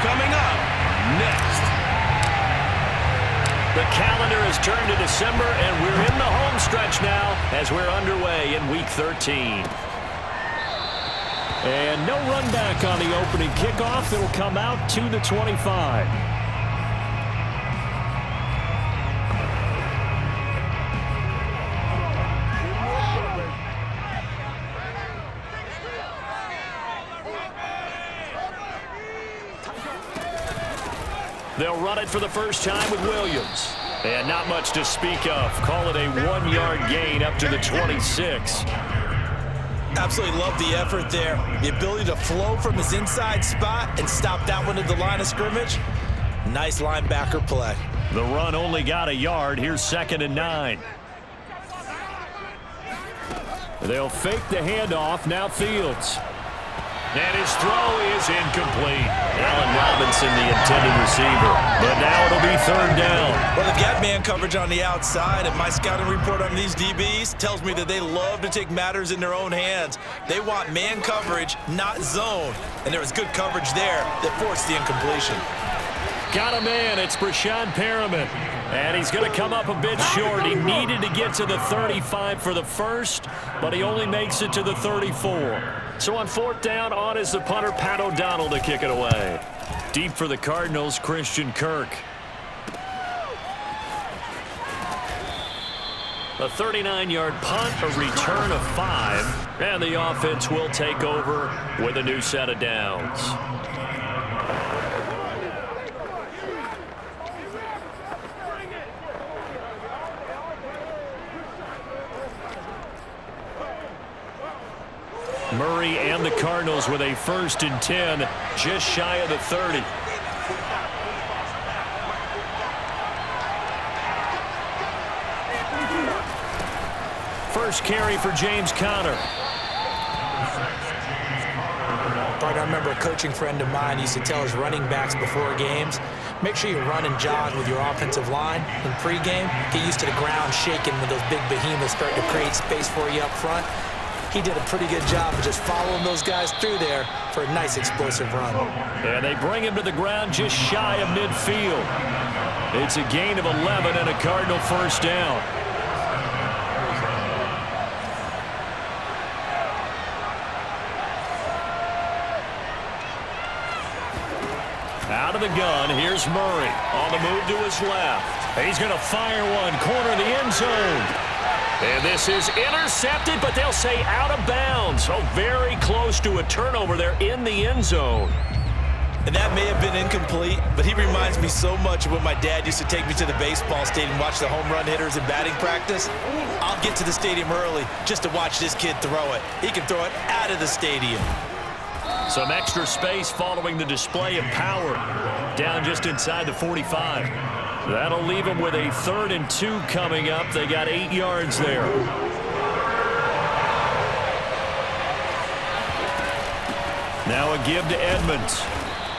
coming up next. The calendar has turned to December, and we're in the home stretch now as we're underway in Week 13. And no run back on the opening kickoff. It'll come out to the 25. They'll run it for the first time with Williams. And not much to speak of. Call it a 1-yard gain up to the 26. Absolutely love the effort there. The ability to flow from his inside spot and stop that one at the line of scrimmage. Nice linebacker play. The run only got a yard. Here's 2nd and 9. They'll fake the handoff. Now Fields. And his throw is incomplete. Allen Robinson, the intended receiver. But now it'll be 3rd down. Well, they've got man coverage on the outside, and my scouting report on these DBs tells me that they love to take matters in their own hands. They want man coverage, not zone. And there was good coverage there that forced the incompletion. Got a man. It's Brashad Perriman. And he's going to come up a bit short. He needed to get to the 35 for the first, but he only makes it to the 34. So on 4th down, on is the punter, Pat O'Donnell, to kick it away. Deep for the Cardinals, Christian Kirk. A 39-yard punt, a return of 5, and the offense will take over with a new set of downs. Murray and the Cardinals with a 1st and 10, just shy of the 30. First carry for James Conner. I remember a coaching friend of mine used to tell his running backs before games, make sure you run and jog with your offensive line in pregame. Get used to the ground shaking when those big behemoths start to create space for you up front. He did a pretty good job of just following those guys through there for a nice explosive run. And they bring him to the ground just shy of midfield. It's a gain of 11 and a Cardinal 1st down. Out of the gun, here's Murray on the move to his left. He's going to fire one, corner of the end zone. And this is intercepted, but they'll say out of bounds. So very close to a turnover there in the end zone. And that may have been incomplete, but he reminds me so much of when my dad used to take me to the baseball stadium and watch the home run hitters in batting practice. I'll get to the stadium early just to watch this kid throw it. He can throw it out of the stadium. Some extra space following the display of power. Down just inside the 45. That'll leave them with a 3rd and 2 coming up. They got 8 yards there. Now a give to Edmonds.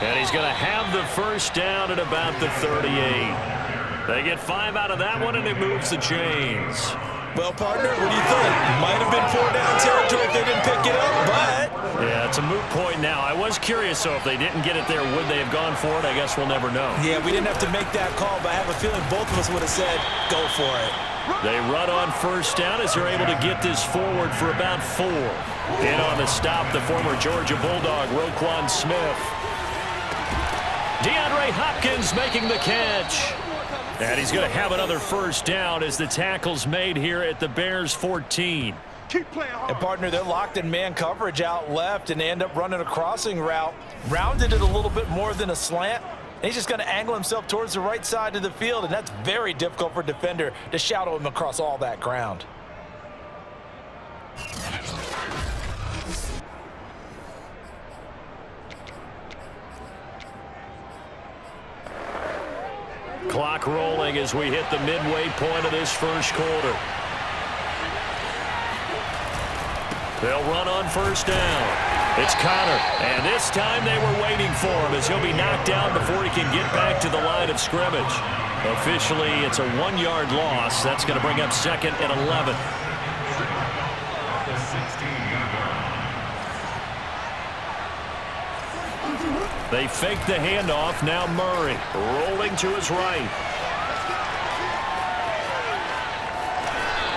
And he's going to have the 1st down at about the 38. They get 5 out of that one, and it moves the chains. Well, partner, what do you think? Might have been 4-down territory if they didn't pick it up, but... Yeah, it's a moot point now. I was curious, so if they didn't get it there, would they have gone for it? I guess we'll never know. Yeah, we didn't have to make that call, but I have a feeling both of us would have said, go for it. They run on 1st down as they're able to get this forward for about 4. In on the stop, the former Georgia Bulldog, Roquan Smith. DeAndre Hopkins making the catch. And he's going to have another 1st down as the tackle's made here at the Bears 14. And partner, they're locked in man coverage out left and they end up running a crossing route. Rounded it a little bit more than a slant. And he's just going to angle himself towards the right side of the field, and that's very difficult for a defender to shadow him across all that ground. Clock rolling as we hit the midway point of this 1st quarter. They'll run on 1st down. It's Conner, and this time they were waiting for him as he'll be knocked down before he can get back to the line of scrimmage. Officially, it's a 1-yard loss. That's going to bring up 2nd and 11. They fake the handoff. Now Murray rolling to his right.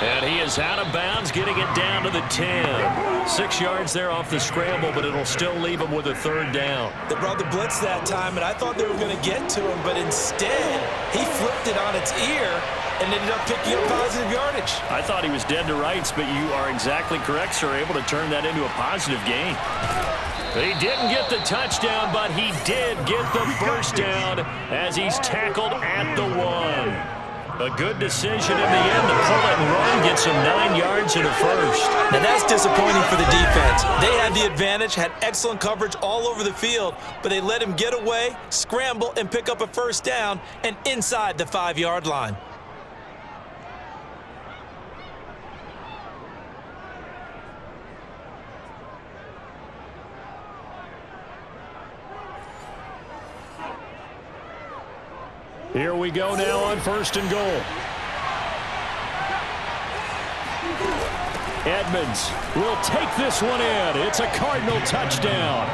And he is out of bounds, getting it down to the 10. 6 yards there off the scramble, but it'll still leave him with a third down. They brought the blitz that time, and I thought they were going to get to him, but instead he flipped it on its ear and ended up picking up positive yardage. I thought he was dead to rights, but you are exactly correct, sir, able to turn that into a positive gain. He didn't get the touchdown, but he did get the first down as he's tackled at the 1. A good decision in the end to pull it and run, gets him 9 yards and a first. Now that's disappointing for the defense. They had the advantage, had excellent coverage all over the field, but they let him get away, scramble, and pick up a first down and inside the 5-yard line. Here we go now on 1st and goal. Edmonds will take this one in. It's a Cardinal touchdown.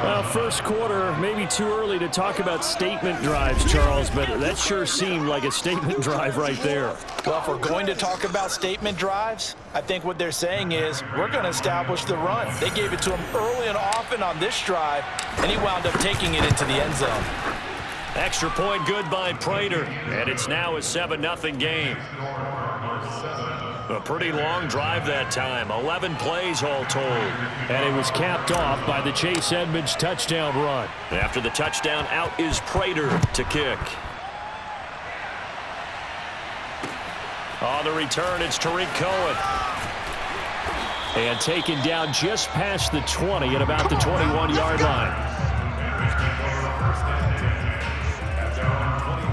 Well, first quarter, maybe too early to talk about statement drives, Charles, but that sure seemed like a statement drive right there. Well, if we're going to talk about statement drives, I think what they're saying is we're going to establish the run. They gave it to him early and often on this drive, and he wound up taking it into the end zone. Extra point good by Prater, and it's now a 7-0 game. A pretty long drive that time, 11 plays all told. And it was capped off by the Chase Edmonds touchdown run. After the touchdown, out is Prater to kick. On the return, it's Tariq Cohen. And taken down just past the 20 at about the 21-yard line.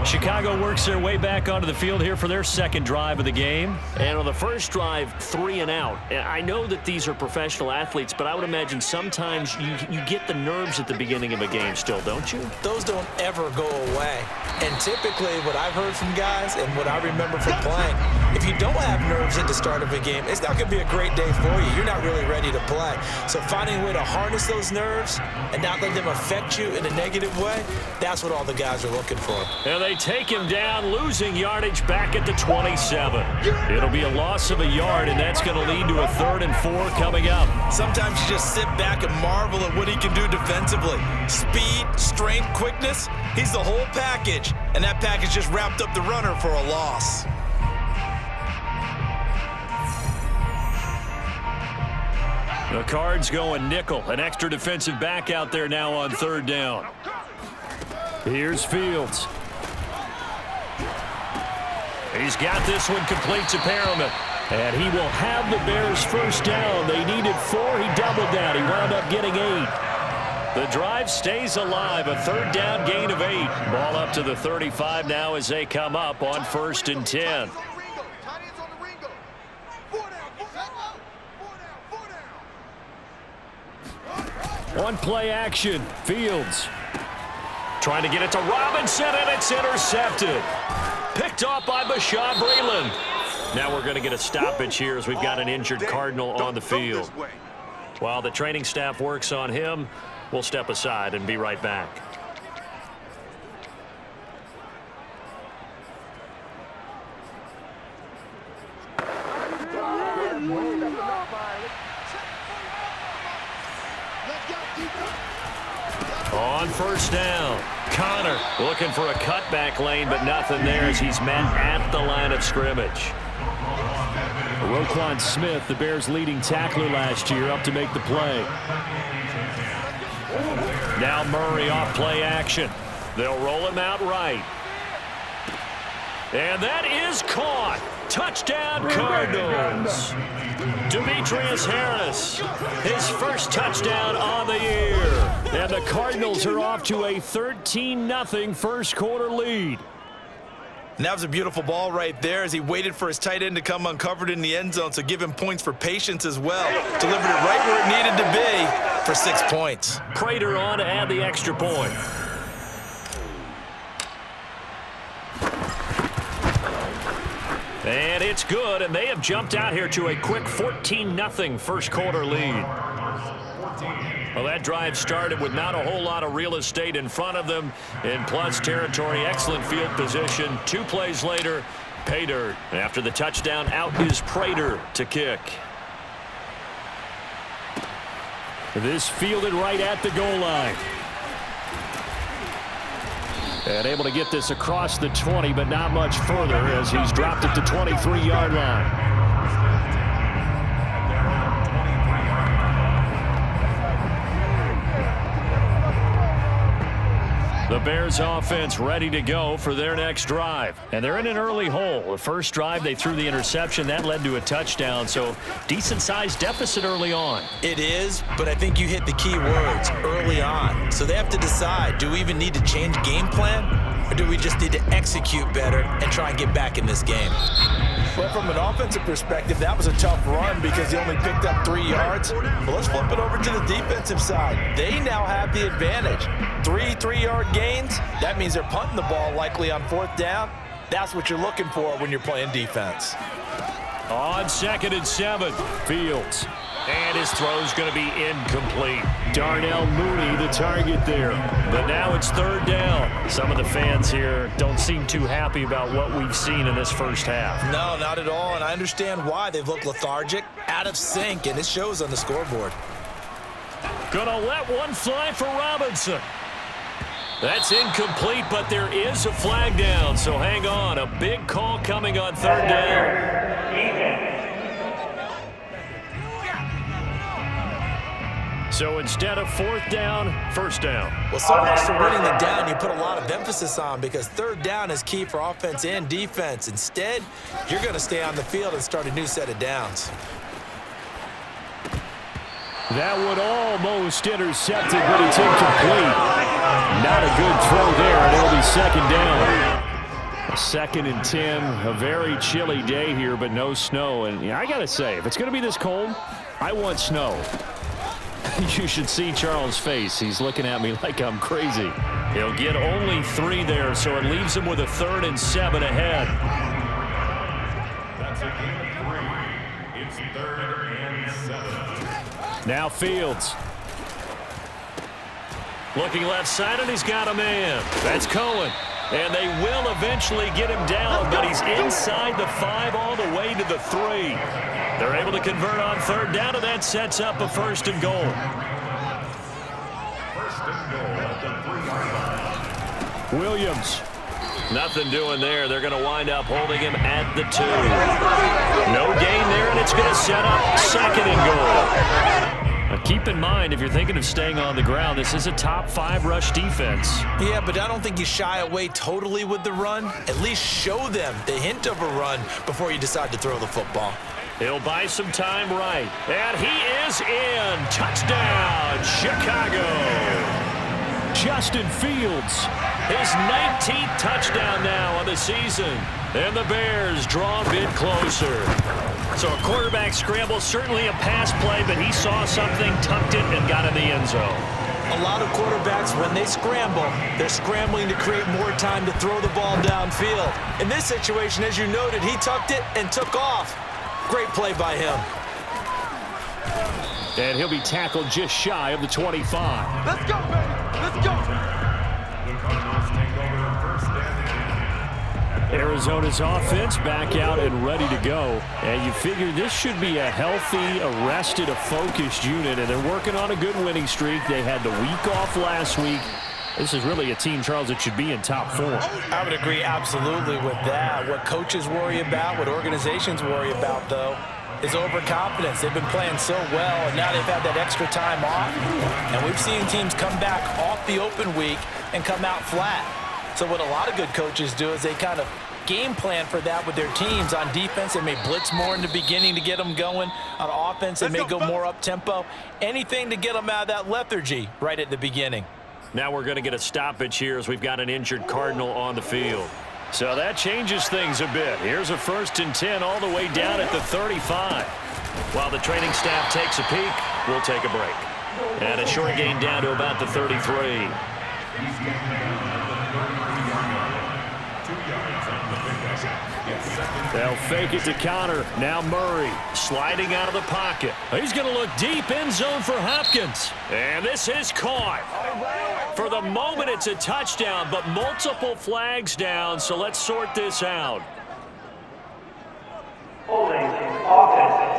Chicago works their way back onto the field here for their second drive of the game. And on the first drive, 3 and out. And I know that these are professional athletes, but I would imagine sometimes you get the nerves at the beginning of a game still, don't you? Those don't ever go away. And typically what I've heard from guys and what I remember from playing, if you don't have nerves at the start of a game, it's not going to be a great day for you. You're not really ready to play. So finding a way to harness those nerves and not let them affect you in a negative way, that's what all the guys are looking for. And they take him down, losing yardage back at the 27. It'll be a loss of a yard, and that's going to lead to a 3rd and 4 coming up. Sometimes you just sit back and marvel at what he can do defensively. Speed, strength, quickness, he's the whole package. And that package just wrapped up the runner for a loss. The Cards going nickel. An extra defensive back out there now on 3rd down. Here's Fields. He's got this one complete to Perriman. And he will have the Bears first down. They needed 4. He doubled that. He wound up getting 8. The drive stays alive. A 3rd down gain of 8. Ball up to the 35 now as they come up on 1st and 10. One play action. Fields trying to get it to Robinson, and it's intercepted. Picked off by Bashaud Breeland. Now we're going to get a stoppage here as we've got an injured Cardinal on the field. While the training staff works on him, we'll step aside and be right back. On 1st down, Connor looking for a cutback lane, but nothing there as he's met at the line of scrimmage. Roquan Smith, the Bears' leading tackler last year, up to make the play. Now Murray off play action. They'll roll him out right. And that is caught. Touchdown, Cardinals. Demetrius Harris, his first touchdown on the year. And the Cardinals are off to a 13-0 first quarter lead. And that was a beautiful ball right there as he waited for his tight end to come uncovered in the end zone, so give him points for patience as well. Delivered it right where it needed to be for 6 points. Prater on to add the extra point. And it's good, and they have jumped out here to a quick 14-0 first quarter lead. Well, that drive started with not a whole lot of real estate in front of them in plus territory. Excellent field position. 2 plays later, pay dirt. After the touchdown, out is Prater to kick. This fielded right at the goal line. And able to get this across the 20, but not much further as he's dropped it to 23-yard line. The Bears offense ready to go for their next drive. And they're in an early hole. The first drive, they threw the interception. That led to a touchdown. So decent-sized deficit early on. It is, but I think you hit the key words, early on. So they have to decide, do we even need to change game plan? Or do we just need to execute better and try and get back in this game? Well, from an offensive perspective, that was a tough run because he only picked up 3 yards. Well, let's flip it over to the defensive side. They now have the advantage. 3 3-yard gains. That means they're punting the ball likely on 4th down. That's what you're looking for when you're playing defense. On 2nd and 7, Fields. And his throw's going to be incomplete. Darnell Mooney, the target there. But now it's 3rd down. Some of the fans here don't seem too happy about what we've seen in this first half. No, not at all, and I understand why. They've looked lethargic, out of sync, and it shows on the scoreboard. Gonna let one fly for Robinson. That's incomplete, but there is a flag down, so hang on. A big call coming on 3rd down. So instead of 4th down, 1st down. Well, so much for winning the down you put a lot of emphasis on because 3rd down is key for offense and defense. Instead, you're going to stay on the field and start a new set of downs. That would almost intercepted, but it's incomplete. Not a good throw there, and it'll be 2nd down. 2nd and 10, a very chilly day here, but no snow. And I got to say, if it's going to be this cold, I want snow. You should see Charles' face. He's looking at me like I'm crazy. He'll get only 3 there, so it leaves him with a 3rd and 7 ahead. That's a gain of 3. It's 3rd and 7. Now Fields. Looking left side, and he's got a man. That's Cohen. And they will eventually get him down, but he's inside the 5 all the way to the 3. They're able to convert on 3rd down, and that sets up a 1st and goal. 1st and goal at the 3-yard line. Williams. Nothing doing there. They're going to wind up holding him at the 2. No gain there, and it's going to set up 2nd and goal. Now keep in mind, if you're thinking of staying on the ground, this is a top 5 rush defense. Yeah, but I don't think you shy away totally with the run. At least show them the hint of a run before you decide to throw the football. He'll buy some time right. And he is in. Touchdown, Chicago. Justin Fields, his 19th touchdown now on the season. And the Bears draw a bit closer. So a quarterback scramble, certainly a pass play, but he saw something, tucked it, and got in the end zone. A lot of quarterbacks, when they scramble, they're scrambling to create more time to throw the ball downfield. In this situation, as you noted, he tucked it and took off. Great play by him. And he'll be tackled just shy of the 25. Let's go, baby. Let's go. The Cardinals take over 1st and 10. Arizona's offense back out and ready to go. And you figure this should be a healthy, arrested, a focused unit. And they're working on a good winning streak. They had the week off last week. This is really a team, Charles, that should be in top 4. I would agree absolutely with that. What coaches worry about, what organizations worry about, though, is overconfidence. They've been playing so well, and now they've had that extra time off. And we've seen teams come back off the open week and come out flat. So what a lot of good coaches do is they kind of game plan for that with their teams. On defense, they may blitz more in the beginning to get them going. On offense, they may go more up-tempo. Anything to get them out of that lethargy right at the beginning. Now we're going to get a stoppage here as we've got an injured Cardinal on the field. So that changes things a bit. Here's a 1st and 10 all the way down at the 35. While the training staff takes a peek, we'll take a break. And a short gain down to about the 33. 2 yards on the pickup. It's second. They'll fake it to Connor. Now Murray sliding out of the pocket. He's going to look deep end zone for Hopkins. And this is caught. For the moment, it's a touchdown, but multiple flags down, so let's sort this out. Holding offense.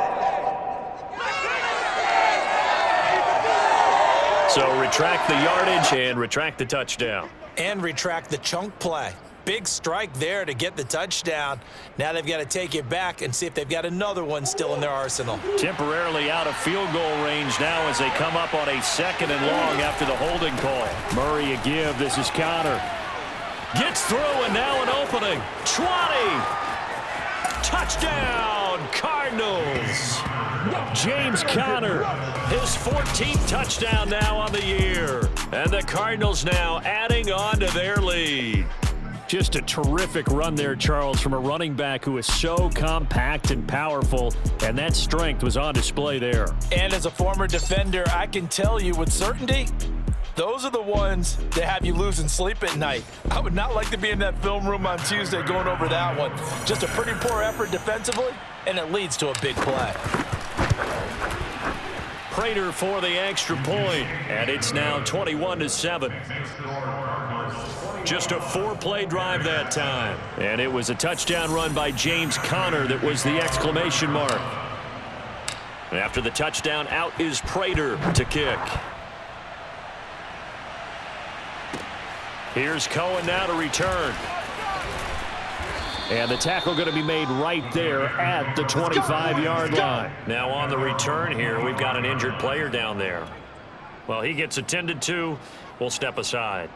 So retract the yardage and retract the touchdown. And retract the chunk play. Big strike there to get the touchdown. Now they've got to take it back and see if they've got another one still in their arsenal. Temporarily out of field goal range now as they come up on a 2nd and long after the holding call. Murray a give. This is Connor. Gets through and now an opening. 20. Touchdown, Cardinals. James Conner, his 14th touchdown now on the year. And the Cardinals now adding on to their lead. Just a terrific run there, Charles, from a running back who is so compact and powerful, and that strength was on display there. And as a former defender, I can tell you with certainty, those are the ones that have you losing sleep at night. I would not like to be in that film room on Tuesday going over that one. Just a pretty poor effort defensively, and it leads to a big play. Prater for the extra point, and it's now 21-7. Just a 4-play drive that time. And it was a touchdown run by James Conner that was the exclamation mark. After the touchdown, out is Prater to kick. Here's Cohen now to return. And the tackle going to be made right there at the 25-yard line. Now on the return here, we've got an injured player down there. Well, he gets attended to. We'll step aside.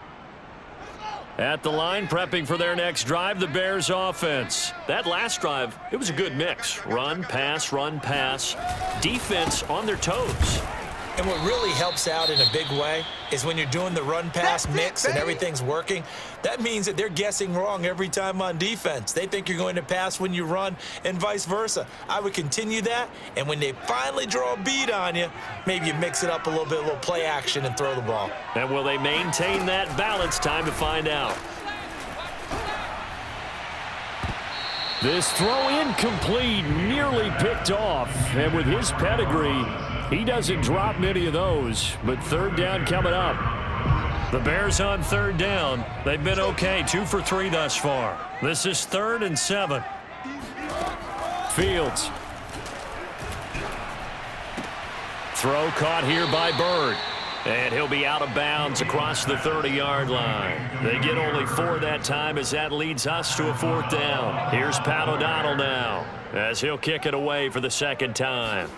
At the line, prepping for their next drive, the Bears offense. That last drive, it was a good mix. Run, pass, defense on their toes. And what really helps out in a big way is when you're doing the run-pass mix and everything's working, that means that they're guessing wrong every time on defense. They think you're going to pass when you run and vice versa. I would continue that, and when they finally draw a beat on you, maybe you mix it up a little bit, a little play action and throw the ball. And will they maintain that balance? Time to find out. This throw incomplete, nearly picked off, and with his pedigree, he doesn't drop many of those, but 3rd down coming up. The Bears on 3rd down. They've been okay, 2 for 3 thus far. This is 3rd and 7. Fields. Throw caught here by Bird. And he'll be out of bounds across the 30-yard line. They get only 4 that time as that leads us to a 4th down. Here's Pat O'Donnell now as he'll kick it away for the 2nd time.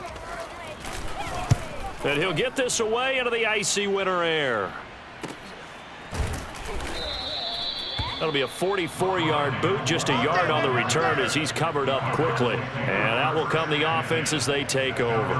And he'll get this away into the icy winter air. That'll be a 44-yard boot, just a yard on the return as he's covered up quickly. And that will come the offense as they take over.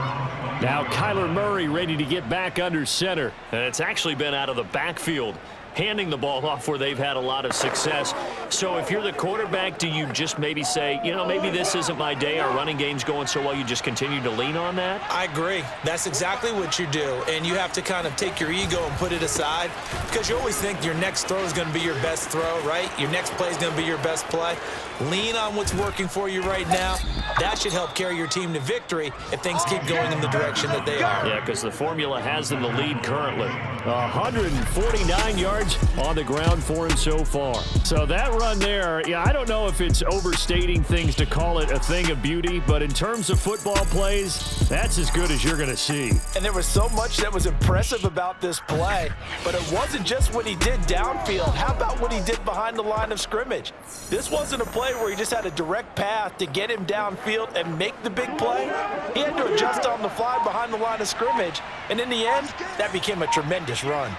Now Kyler Murray ready to get back under center. And it's actually been out of the backfield, handing the ball off where they've had a lot of success. So if you're the quarterback, do you just maybe say, you know, maybe this isn't my day, our running game's going so well, you just continue to lean on that? I agree. That's exactly what you do. And you have to kind of take your ego and put it aside because you always think your next throw is going to be your best throw, right? Your next play is going to be your best play. Lean on what's working for you right now. That should help carry your team to victory if things keep going in the direction that they are. Yeah, because the formula has them the lead currently. 149 yards on the ground for him so far. So that run there, yeah, I don't know if it's overstating things to call it a thing of beauty, but in terms of football plays, that's as good as you're going to see. And there was so much that was impressive about this play, but it wasn't just what he did downfield. How about what he did behind the line of scrimmage? This wasn't a play where he just had a direct path to get him downfield and make the big play. He had to adjust on the fly behind the line of scrimmage, and in the end, that became a tremendous run.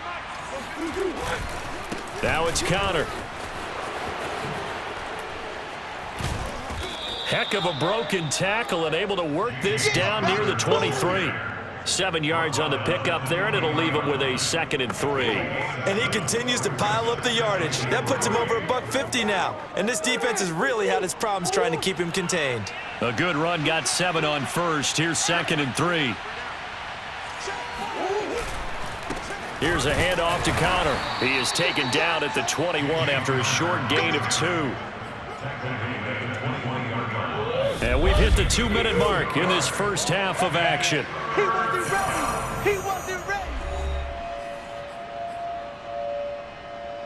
Now it's Conner. Heck of a broken tackle and able to work this down near the 23. 7 yards on the pickup there, and it'll leave him with a 2nd and 3. And he continues to pile up the yardage. That puts him over $150 now. And this defense has really had its problems trying to keep him contained. A good run, got 7 on first. Here's 2nd and 3. Here's a handoff to Connor. He is taken down at the 21 after a short gain of 2. And we've hit the 2-minute mark in this first half of action. He wasn't ready. He wasn't ready.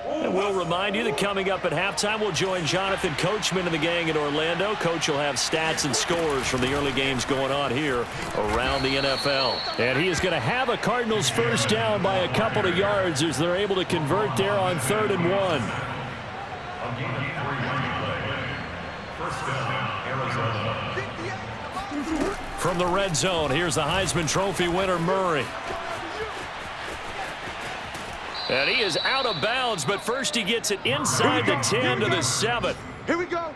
And we'll remind you that coming up at halftime, we'll join Jonathan Coachman and the gang in Orlando. Coach will have stats and scores from the early games going on here around the NFL. And he is going to have a Cardinals first down by a couple of yards as they're able to convert there on 3rd and 1. From the red zone, here's the Heisman Trophy winner, Murray. And he is out of bounds, but first he gets it inside the 10 to the 7. Here we go.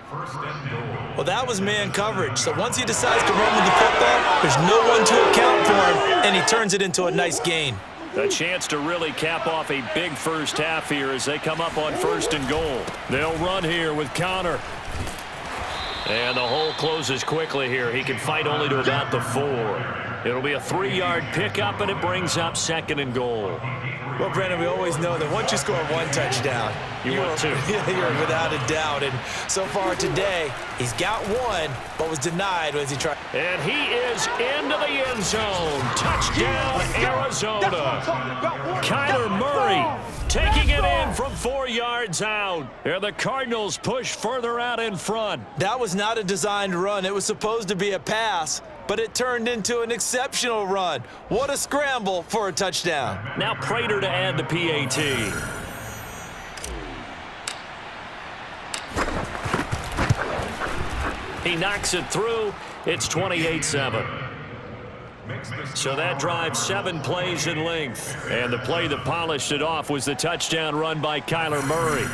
Well, that was man coverage. So once he decides to run with the football, there's no one to account for him, and he turns it into a nice gain. A chance to really cap off a big first half here as they come up on 1st and goal. They'll run here with Connor. And the hole closes quickly here. He can fight only to about the 4. It'll be a 3-yard pickup, and it brings up 2nd and goal. Well, Brandon, we always know that once you score 1 touchdown, You want two. You're without a doubt. And so far today, he's got 1, but was denied as he tried. And he is into the end zone. Touchdown, Arizona. Kyler Murray taking it in from 4 yards out. And the Cardinals push further out in front. That was not a designed run. It was supposed to be a pass, but it turned into an exceptional run. What a scramble for a touchdown. Now Prater to add the PAT. He knocks it through. It's 28-7. So that drive 7 plays in length. And the play that polished it off was the touchdown run by Kyler Murray.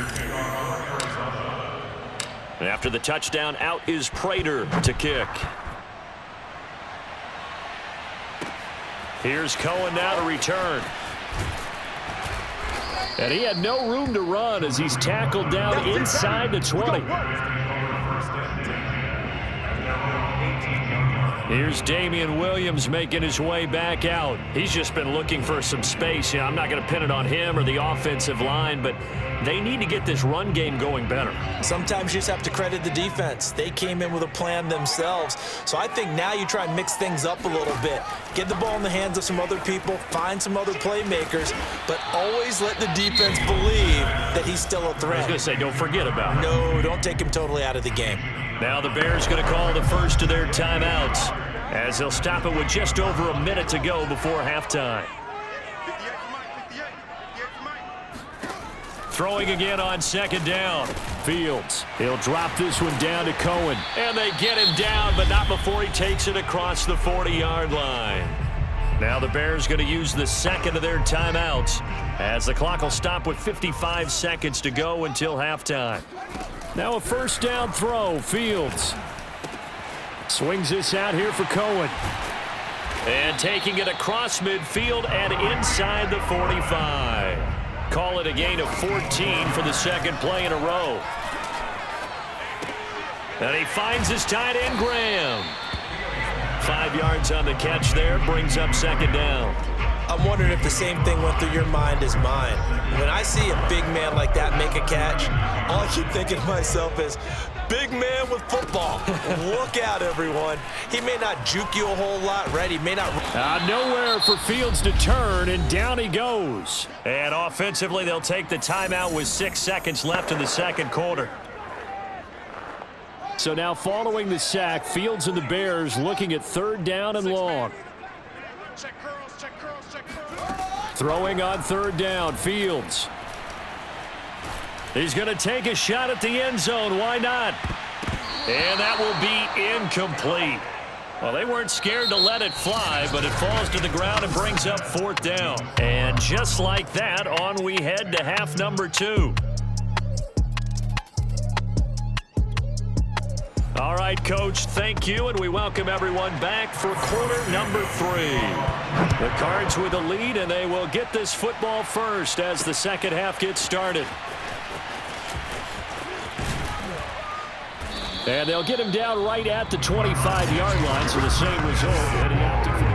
And after the touchdown, out is Prater to kick. Here's Cohen now to return. And he had no room to run as he's tackled down inside the 20. Here's Damian Williams making his way back out. He's just been looking for some space. I'm not going to pin it on him or the offensive line, but they need to get this run game going better. Sometimes you just have to credit the defense. They came in with a plan themselves. So I think now you try and mix things up a little bit. Get the ball in the hands of some other people, find some other playmakers, but always let the defense believe that he's still a threat. I was going to say, don't forget about it. No, don't take him totally out of the game. Now the Bears going to call the first of their timeouts as they'll stop it with just over a minute to go before halftime. Throwing again on 2nd down. Fields. He'll drop this one down to Cohen. And they get him down, but not before he takes it across the 40-yard line. Now the Bears going to use the 2nd of their timeouts as the clock will stop with 55 seconds to go until halftime. Now a first down throw. Fields swings this out here for Cohen. And taking it across midfield and inside the 45. Call it a gain of 14 for the 2nd play in a row. And he finds his tight end, Graham. 5 yards on the catch there, brings up 2nd down. I'm wondering if the same thing went through your mind as mine. When I see a big man like that make a catch, all I keep thinking to myself is, big man with football. Look out, everyone. He may not juke you a whole lot, right? He may not. Nowhere for Fields to turn, and down he goes. And offensively, they'll take the timeout with 6 seconds left in the 2nd quarter. So now following the sack, Fields and the Bears looking at 3rd down and long. Throwing on 3rd down, Fields. He's going to take a shot at the end zone. Why not? And that will be incomplete. Well, they weren't scared to let it fly, but it falls to the ground and brings up 4th down. And just like that, on we head to half number 2. All right, Coach, thank you, and we welcome everyone back for quarter number 3. The Cards with a lead, and they will get this football first as the 2nd half gets started. And they'll get him down right at the 25-yard line, so the same result heading out to 15.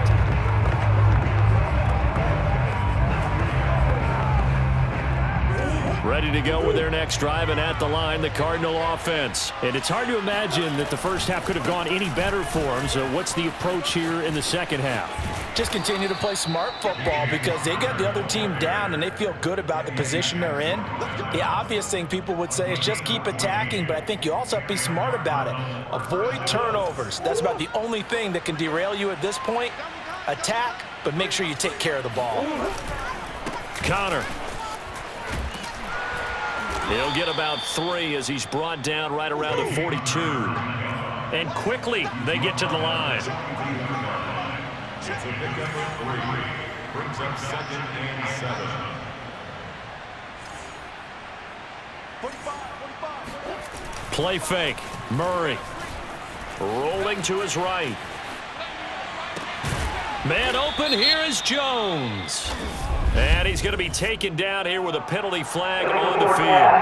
Ready to go with their next drive, and at the line, the Cardinal offense. And it's hard to imagine that the first half could have gone any better for them. So what's the approach here in the second half? Just continue to play smart football because they got the other team down and they feel good about the position they're in. The obvious thing people would say is just keep attacking, but I think you also have to be smart about it. Avoid turnovers. That's about the only thing that can derail you at this point. Attack, but make sure you take care of the ball. Connor. He'll get about 3 as he's brought down right around the 42. And quickly they get to the line. It's a pickup of 3. Brings up 2nd and 7. 45. Play fake. Murray. Rolling to his right. Man open. Here is Jones. And he's going to be taken down here with a penalty flag on the field.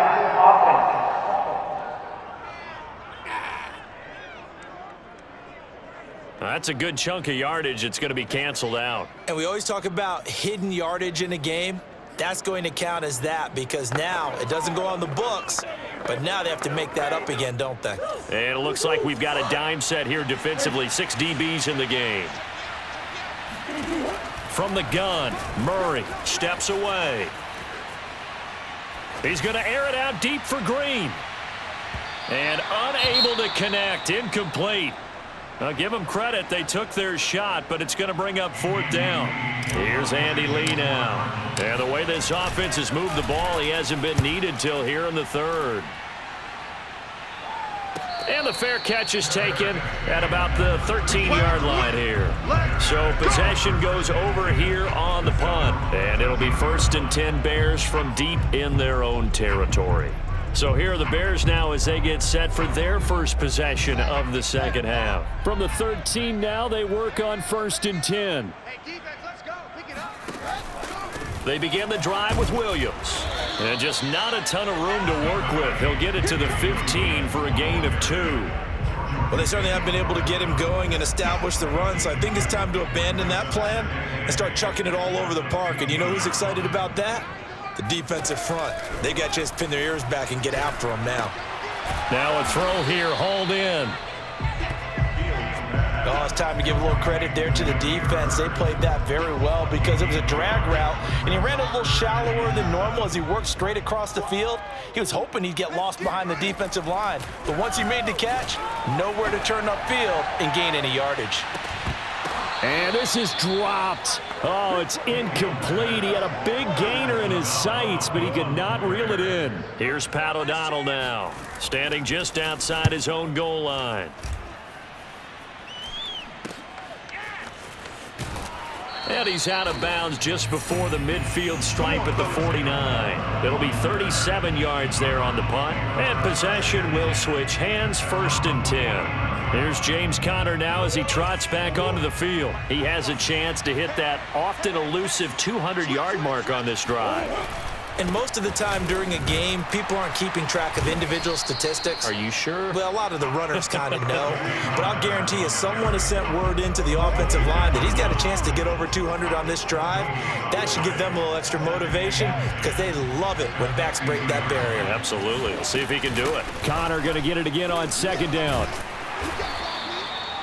That's a good chunk of yardage. It's going to be canceled out. And we always talk about hidden yardage in a game. That's going to count as that because now it doesn't go on the books, but now they have to make that up again, don't they? And it looks like we've got a dime set here defensively. 6 DBs in the game. From the gun, Murray steps away. He's going to air it out deep for Green. And unable to connect, incomplete. I'll give them credit. They took their shot, but it's going to bring up 4th down. Here's Andy Lee now. And the way this offense has moved the ball, he hasn't been needed till here in the 3rd. And the fair catch is taken at about the 13-yard line here. So possession goes over here on the punt. And it'll be 1st and 10 Bears from deep in their own territory. So here are the Bears now as they get set for their first possession of the second half. From the 13 now, they work on 1st and 10. Hey, defense, let's go. Pick it up. They begin the drive with Williams. And just not a ton of room to work with. He'll get it to the 15 for a gain of 2. Well, they certainly have been able to get him going and establish the run, so I think it's time to abandon that plan and start chucking it all over the park. And you know who's excited about that? The defensive front. They got to just pin their ears back and get after them now. Now a throw here, hauled in. Oh, it's time to give a little credit there to the defense. They played that very well because it was a drag route, and he ran a little shallower than normal as he worked straight across the field. He was hoping he'd get lost behind the defensive line, but once he made the catch, nowhere to turn upfield and gain any yardage. And this is dropped. Oh, it's incomplete. He had a big gainer in his sights, but he could not reel it in. Here's Pat O'Donnell now, standing just outside his own goal line. And he's out of bounds just before the midfield stripe at the 49. It'll be 37 yards there on the punt. And possession will switch hands, 1st and 10. Here's James Conner now as he trots back onto the field. He has a chance to hit that often elusive 200-yard mark on this drive. And most of the time during a game, people aren't keeping track of individual statistics. Are you sure? Well, a lot of the runners kind of know. But I'll guarantee you someone has sent word into the offensive line that he's got a chance to get over 200 on this drive. That should give them a little extra motivation because they love it when backs break that barrier. Absolutely. We'll see if he can do it. Connor going to get it again on 2nd down.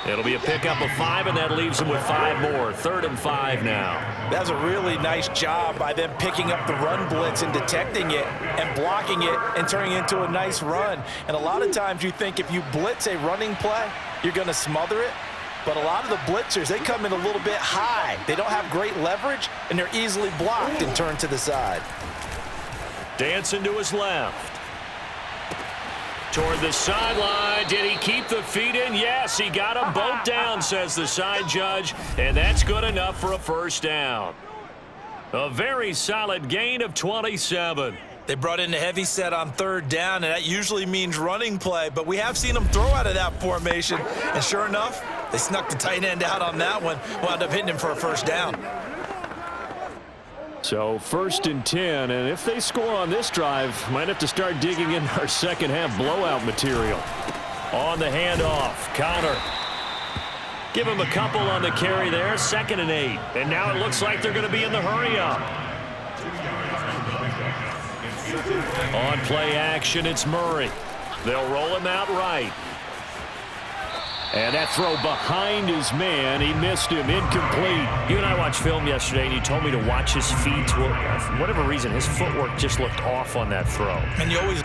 It'll be a pickup of 5, and that leaves him with 5 more. 3rd and 5 now. That was a really nice job by them picking up the run blitz and detecting it and blocking it and turning it into a nice run. And a lot of times you think if you blitz a running play, you're going to smother it. But a lot of the blitzers, they come in a little bit high. They don't have great leverage, and they're easily blocked and turned to the side. Dancing to his left. Toward the sideline. Did he keep the feet in? Yes, he got them both down, says the side judge. And that's good enough for a 1st down. A very solid gain of 27. They brought in a heavy set on 3rd down, and that usually means running play. But we have seen them throw out of that formation. And sure enough, they snuck the tight end out on that one. Wound up hitting him for a 1st down. So 1st and 10, and if they score on this drive, might have to start digging in our second half blowout material. On the handoff, Connor. Give him a couple on the carry there, 2nd and 8. And now it looks like they're going to be in the hurry up. On play action, it's Murray. They'll roll him out right. And that throw behind his man, he missed him, incomplete. You and I watched film yesterday, and you told me to watch his feet. Well, for whatever reason, his footwork just looked off on that throw. And you always...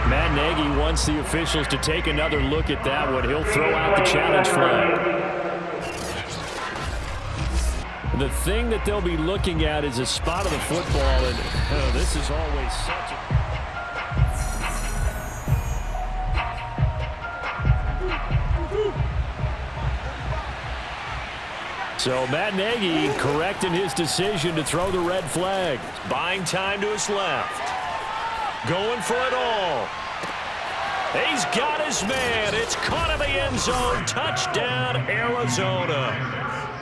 Matt Nagy wants the officials to take another look at that one. He'll throw out the challenge flag. The thing that they'll be looking at is a spot of the football, and this is always such a... So Matt Nagy correct in his decision to throw the red flag. Buying time to his left. Going for it all. He's got his man. It's caught in the end zone. Touchdown, Arizona.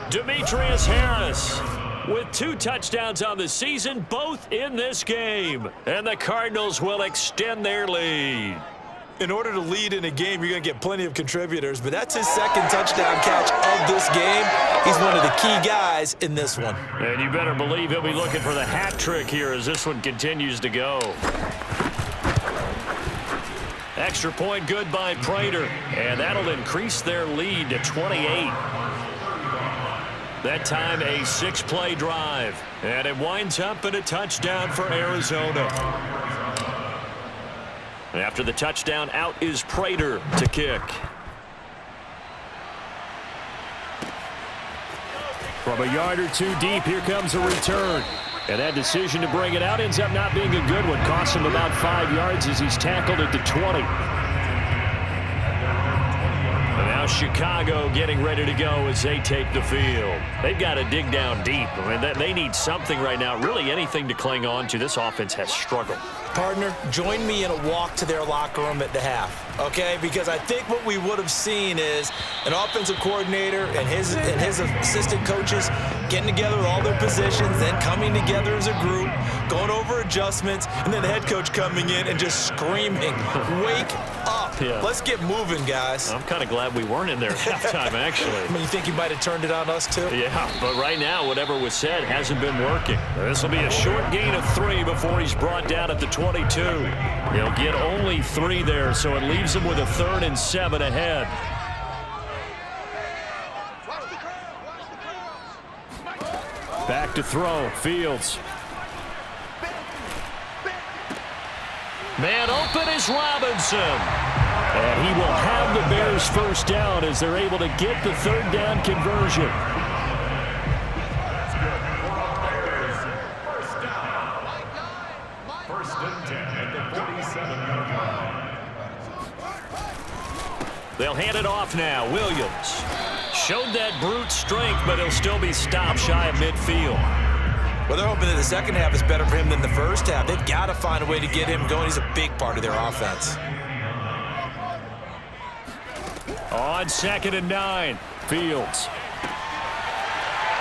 Demetrius Harris with 2 touchdowns on the season, both in this game. And the Cardinals will extend their lead. In order to lead in a game, you're going to get plenty of contributors, but that's his second touchdown catch of this game. He's one of the key guys in this one. And you better believe he'll be looking for the hat trick here as this one continues to go. Extra point good by Prater, and that'll increase their lead to 28. That time a 6-play drive, and it winds up in a touchdown for Arizona. After the touchdown, out is Prater to kick. From a yard or 2 deep, here comes a return. And that decision to bring it out ends up not being a good one. Costs him about 5 yards as he's tackled at the 20. And now Chicago getting ready to go as they take the field. They've got to dig down deep. I mean, they need something right now, really anything to cling on to. This offense has struggled. Partner, join me in a walk to their locker room at the half, okay? Because I think what we would have seen is an offensive coordinator and his assistant coaches getting together with all their positions, then coming together as a group, going over adjustments, and then the head coach coming in and just screaming, "Wake up. Yeah. Let's get moving, guys." I'm kind of glad we weren't in there at halftime, actually. I mean, you think he might have turned it on us, too? Yeah, but right now, whatever was said hasn't been working. This will be a short gain of 3 before he's brought down at the 22. He'll get only 3 there, so it leaves him with a 3rd and 7 ahead. Back to throw. Fields. Man open is Robinson. And he will have the Bears first down as they're able to get the 3rd down conversion. First and 10 at the 47-yard line. They'll hand it off now. Williams showed that brute strength, but he'll still be stopped shy of midfield. Well, they're hoping that the second half is better for him than the first half. They've got to find a way to get him going. He's a big part of their offense. On 2nd and 9, Fields.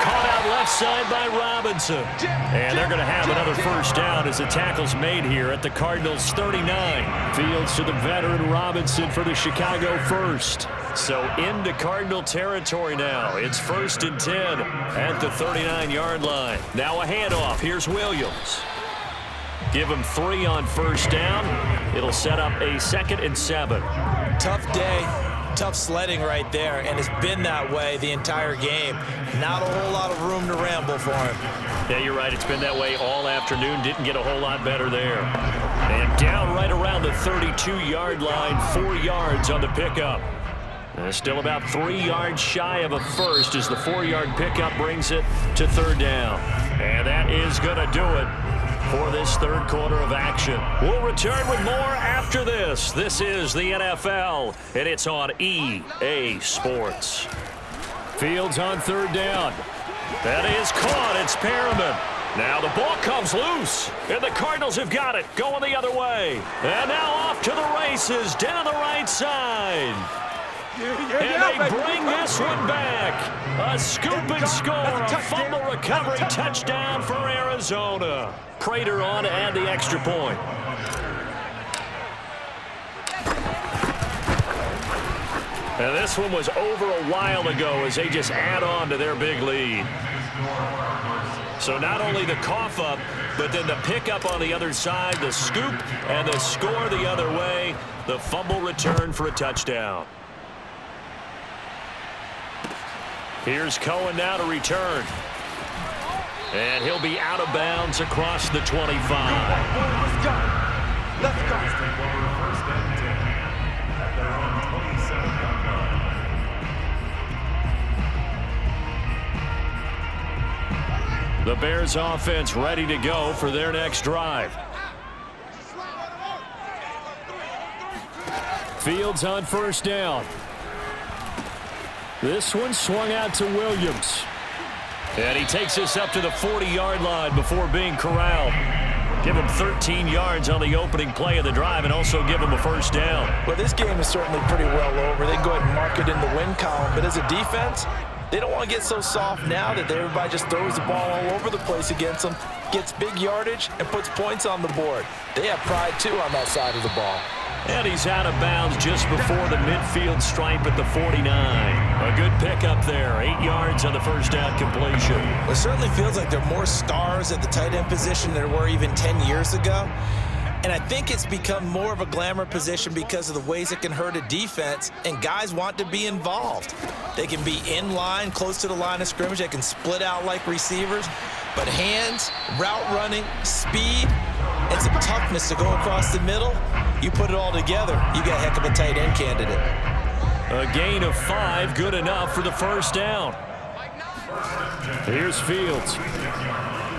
Caught out left side by Robinson. And they're going to have another first down as the tackle's made here at the Cardinals 39. Fields to the veteran Robinson for the Chicago first. So into Cardinal territory now. It's 1st and 10 at the 39-yard line. Now a handoff. Here's Williams. Give him 3 on first down. It'll set up a 2nd and 7. Tough day. Tough sledding right there, and it's been that way the entire game. Not a whole lot of room to ramble for him. Yeah, you're right. It's been that way all afternoon. Didn't get a whole lot better there. And down right around the 32-yard line, 4 yards on the pickup. Still about 3 yards shy of a first as the 4-yard pickup brings it to 3rd down. And that is going to do it for this 3rd quarter of action. We'll return with more after this. This is the NFL, and it's on EA Sports. Fields on 3rd down. That is caught. It's Perriman. Now the ball comes loose, and the Cardinals have got it going the other way. And now off to the races down the right side. And they bring this one back. A scoop and score, a fumble recovery touchdown for Arizona. Prater on to add the extra point. And this one was over a while ago as they just add on to their big lead. So not only the cough up, but then the pickup on the other side, the scoop, and the score the other way. The fumble return for a touchdown. Here's Cohen now to return. And he'll be out of bounds across the 25. Let's go. Let's go. Take over first and 10 at their own 27-yard line. The Bears offense ready to go for their next drive. Fields on first down. This one swung out to Williams. And he takes us up to the 40-yard line before being corralled. Give him 13 yards on the opening play of the drive and also give him a first down. Well, this game is certainly pretty well over. They can go ahead and mark it in the win column. But as a defense, they don't want to get so soft now that everybody just throws the ball all over the place against them, gets big yardage, and puts points on the board. They have pride, too, on that side of the ball. And he's out of bounds just before the midfield stripe at the 49. A good pickup there. 8 yards on the first down completion. It certainly feels like there are more stars at the tight end position than there were even 10 years ago. And I think it's become more of a glamour position because of the ways it can hurt a defense, and guys want to be involved. They can be in line, close to the line of scrimmage. They can split out like receivers. But hands, route running, speed, and some toughness to go across the middle, you put it all together, you got a heck of a tight end candidate. A gain of 5, good enough for the first down. Here's Fields.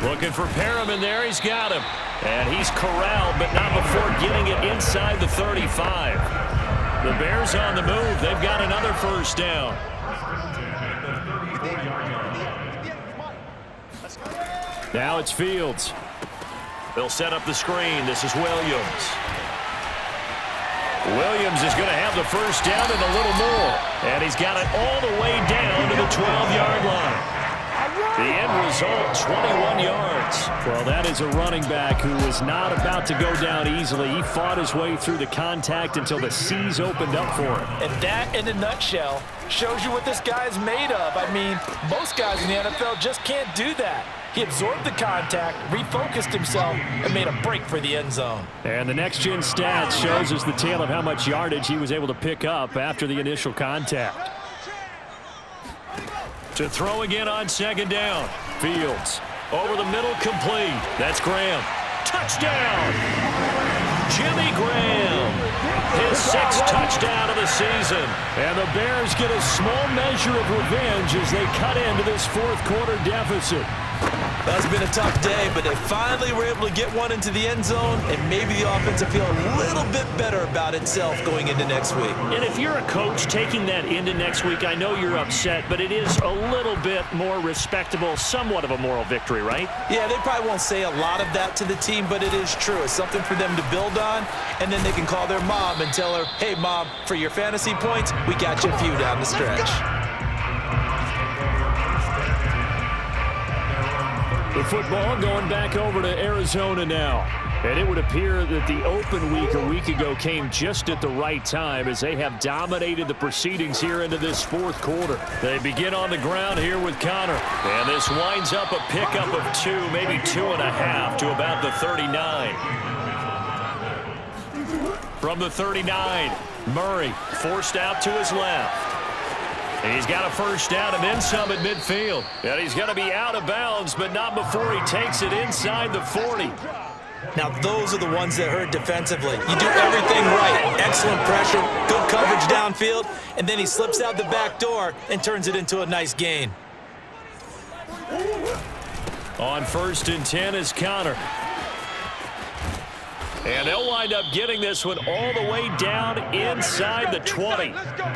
Looking for Perriman there. He's got him. And he's corralled, but not before getting it inside the 35. The Bears on the move. They've got another first down. Now it's Fields. They'll set up the screen. This is Williams. Williams is going to have the first down and a little more. And he's got it all the way down to the 12-yard line. The end result, 21 yards. Well, that is a running back who was not about to go down easily. He fought his way through the contact until the C's opened up for him. And that, in a nutshell, shows you what this guy is made of. I mean, most guys in the NFL just can't do that. He absorbed the contact, refocused himself, and made a break for the end zone. And the next-gen stats shows us the tale of how much yardage he was able to pick up after the initial contact. To throw again on second down. Fields over the middle, complete. That's Graham. Touchdown! Jimmy Graham. His 6th touchdown of the season. And the Bears get a small measure of revenge as they cut into this fourth-quarter deficit. That's been a tough day, but they finally were able to get one into the end zone, and maybe the offense will feel a little bit better about itself going into next week. And if you're a coach taking that into next week, I know you're upset, but it is a little bit more respectable, somewhat of a moral victory, right? Yeah, they probably won't say a lot of that to the team, but it is true. It's something for them to build on, and then they can call their mom and tell her, hey, Mom, for your fantasy points, we got you a few down the stretch. The football going back over to Arizona now. And it would appear that the open week a week ago came just at the right time as they have dominated the proceedings here into this fourth quarter. They begin on the ground here with Connor. And this winds up a pickup of 2, maybe 2.5 to about the 39. From the 39, Murray forced out to his left. He's got a first down and then some at midfield. And he's going to be out of bounds, but not before he takes it inside the 40. Now, those are the ones that hurt defensively. You do everything right. Excellent pressure, good coverage downfield, and then he slips out the back door and turns it into a nice gain. On 1st and 10 is Connor. And they'll wind up getting this one all the way down inside the 20.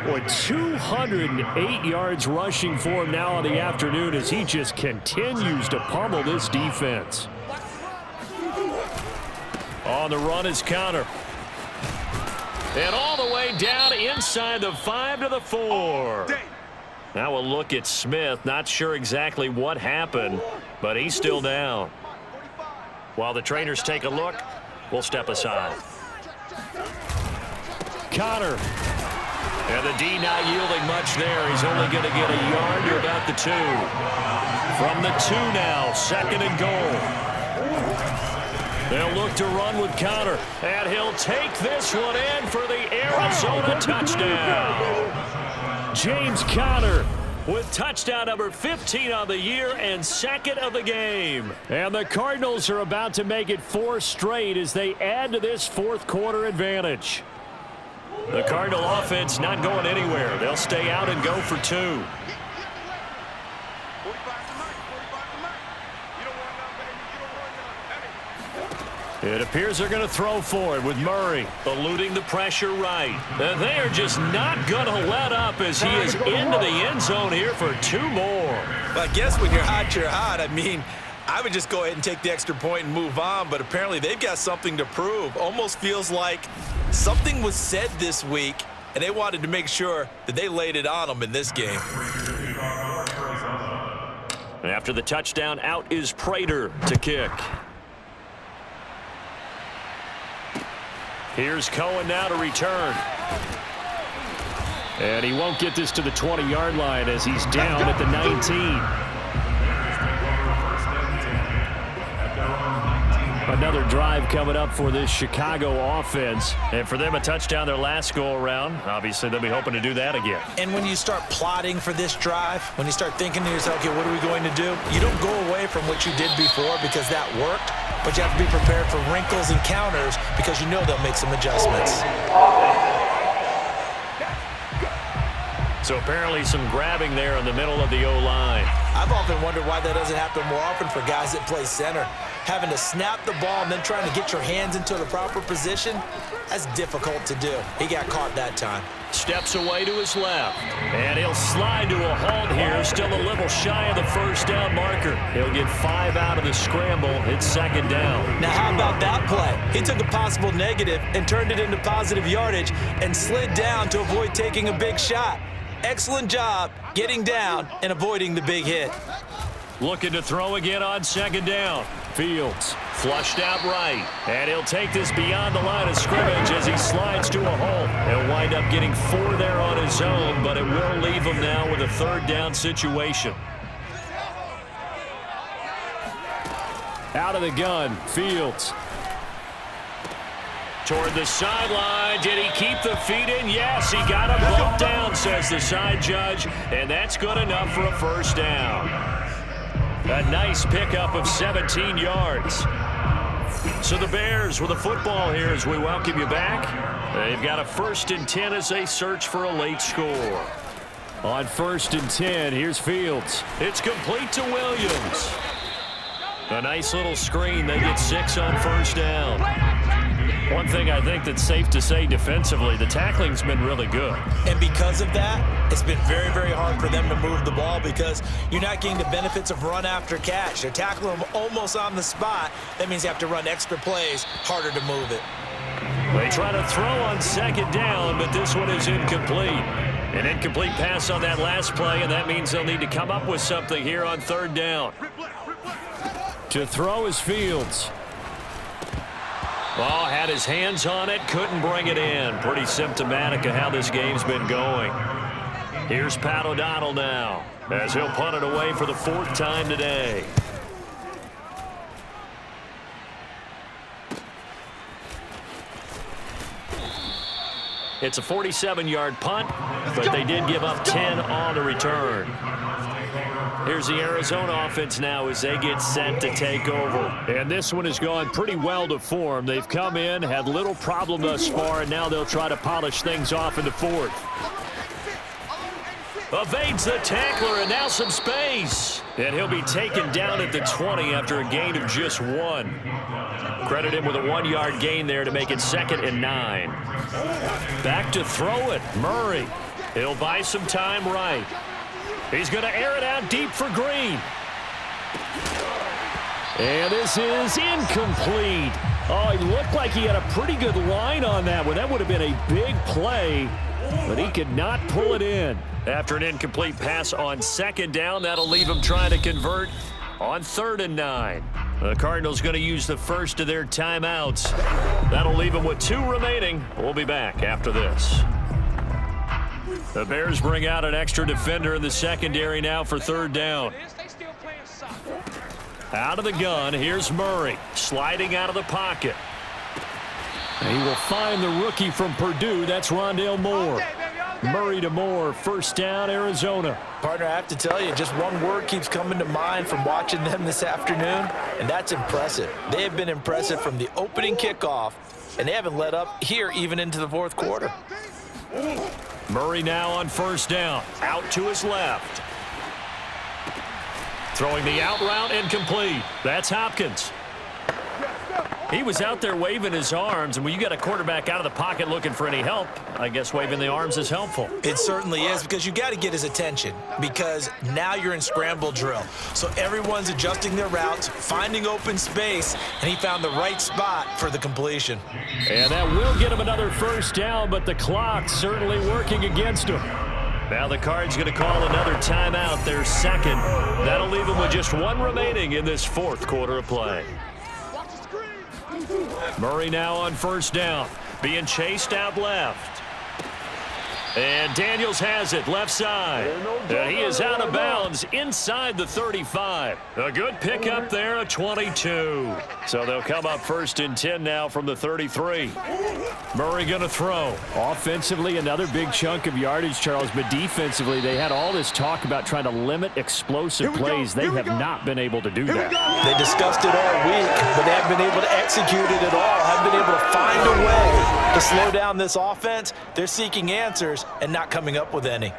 Boy, 208 yards rushing for him now in the afternoon as he just continues to pummel this defense. On the run is Connor. And all the way down inside the 5 to the 4. Now we'll look at Smith. Not sure exactly what happened, but he's still down. While the trainers take a look, we'll step aside. Connor. And the D not yielding much there. He's only going to get a yard to about the 2. From the 2 now, 2nd and goal. They'll look to run with Conner, and he'll take this one in for the Arizona touchdown. James Conner with touchdown number 15 on the year and 2nd of the game. And the Cardinals are about to make it 4 straight as they add to this 4th quarter advantage. The Cardinal offense not going anywhere. They'll stay out and go for 2. It appears they're going to throw for it with Murray eluding the pressure right. They are just not going to let up as he is into the end zone here for 2 more. Well, I guess when you're hot. I mean, I would just go ahead and take the extra point and move on, but apparently they've got something to prove. Almost feels like something was said this week, and they wanted to make sure that they laid it on them in this game. After the touchdown, out is Prater to kick. Here's Cohen now to return. And he won't get this to the 20-yard line as he's down at the 19. Another drive coming up for this Chicago offense. And for them, a touchdown their last go-around. Obviously, they'll be hoping to do that again. And when you start plotting for this drive, when you start thinking to yourself, okay, what are we going to do? You don't go away from what you did before because that worked, but you have to be prepared for wrinkles and counters because you know they'll make some adjustments. So apparently some grabbing there in the middle of the O-line. I've often wondered why that doesn't happen more often for guys that play center. Having to snap the ball and then trying to get your hands into the proper position, that's difficult to do. He got caught that time. Steps away to his left. And he'll slide to a halt here. Still a little shy of the first down marker. He'll get 5 out of the scramble. It's 2nd down. Now, how about that play? He took a possible negative and turned it into positive yardage and slid down to avoid taking a big shot. Excellent job getting down and avoiding the big hit. Looking to throw again on 2nd down. Fields flushed out right. And he'll take this beyond the line of scrimmage as he slides to a halt. He'll wind up getting 4 there on his own, but it will leave him now with a 3rd down situation. Out of the gun, Fields. Toward the sideline. Did he keep the feet in? Yes, he got him bumped down, says the side judge, and that's good enough for a 1st down. A nice pickup of 17 yards. So the Bears with a football here as we welcome you back. They've got a 1st and 10 as they search for a late score. On 1st and 10, here's Fields. It's complete to Williams. A nice little screen. They get 6 on 1st down. One thing I think that's safe to say defensively, the tackling's been really good. And because of that, it's been very, very hard for them to move the ball because you're not getting the benefits of run after catch. They're tackling them almost on the spot. That means you have to run extra plays, harder to move it. They try to throw on 2nd down, but this one is incomplete. An incomplete pass on that last play, and that means they'll need to come up with something here on 3rd down. To throw is Fields. Oh, had his hands on it, couldn't bring it in. Pretty symptomatic of how this game's been going. Here's Pat O'Donnell now, as he'll punt it away for the 4th time today. It's a 47-yard punt, but they did give up 10 on the return. Here's the Arizona offense now as they get set to take over. And this one has gone pretty well to form. They've come in, had little problem thus far, and now they'll try to polish things off in the 4th. Evades the tackler, and now some space. And he'll be taken down at the 20 after a gain of just 1. Credit him with a 1-yard gain there to make it 2nd and 9. Back to throw it, Murray. He'll buy some time right. He's going to air it out deep for Green. And this is incomplete. Oh, he looked like he had a pretty good line on that one. That would have been a big play, but he could not pull it in. After an incomplete pass on 2nd down, that'll leave him trying to convert on 3rd and 9. The Cardinals going to use the first of their timeouts. That'll leave them with 2 remaining. We'll be back after this. The Bears bring out an extra defender in the secondary now for 3rd down. They still playing Out of the gun, here's Murray, sliding out of the pocket. He will find the rookie from Purdue. That's Rondale Moore. Murray to Moore, first down, Arizona. Partner, I have to tell you, just one word keeps coming to mind from watching them this afternoon, and that's impressive. They have been impressive from the opening kickoff, and they haven't let up here even into the fourth quarter. Murray now on first down, out to his left. Throwing the out route incomplete. That's Hopkins. He was out there waving his arms, and when you got a quarterback out of the pocket looking for any help, I guess waving the arms is helpful. It certainly is, because you got to get his attention, because now you're in scramble drill. So everyone's adjusting their routes, finding open space, and he found the right spot for the completion. And that will get him another first down, but the clock's certainly working against him. Now the Cards going to call another timeout, their second. That'll leave him with just one remaining in this fourth quarter of play. Murray now on first down, being chased out left. And Daniels has it left side. And he is out of bounds inside the 35. A good pickup there, a 22. So they'll come up first and 10 now from the 33. Murray going to throw. Offensively, another big chunk of yardage, Charles, but defensively, they had all this talk about trying to limit explosive plays. They have not been able to do that. They discussed it all week, but they haven't been able to execute it at all. Haven't been able to find a way to slow down this offense. They're seeking answers and not coming up with any.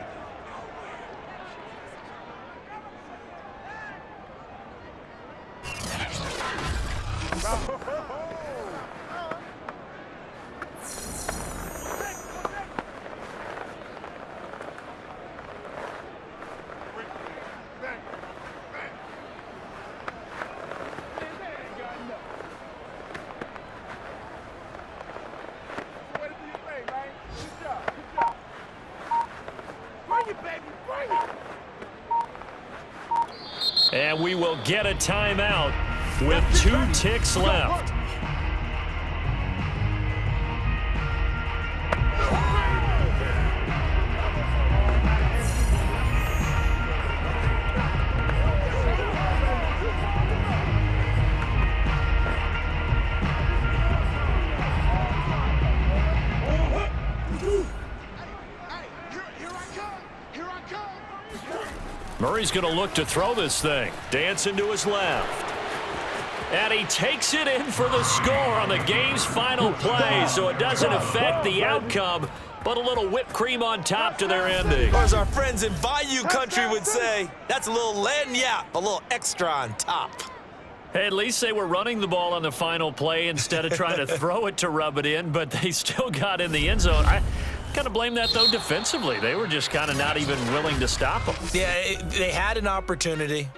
And we will get a timeout with 2 ticks left. Murray's going to look to throw this thing. Dancing to his left. And he takes it in for the score on the game's final play, so it doesn't affect the outcome, but a little whipped cream on top to their ending. Or as our friends in Bayou country would say, that's a little lagniappe, a little extra on top. Hey, at least they were running the ball on the final play instead of trying to throw it to rub it in, but they still got in the end zone. I kind of blame that, though, defensively. They were just kind of not even willing to stop them. Yeah, they had an opportunity.